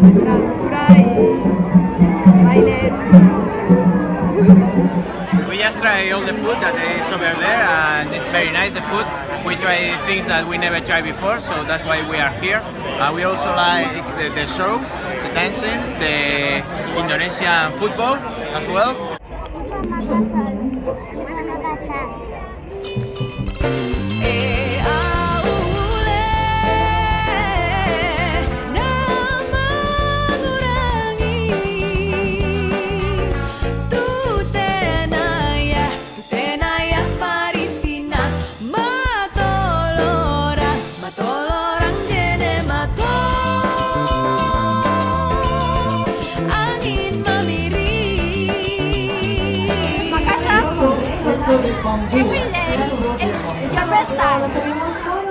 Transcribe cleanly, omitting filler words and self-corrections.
nuestra cultura y bailes. We just try all the food that is over there, and it's very nice. The food. We try things that we never tried before, so that's why we are here. We also like the show, the dancing, the Indonesian football as well. Every day, it's your best time.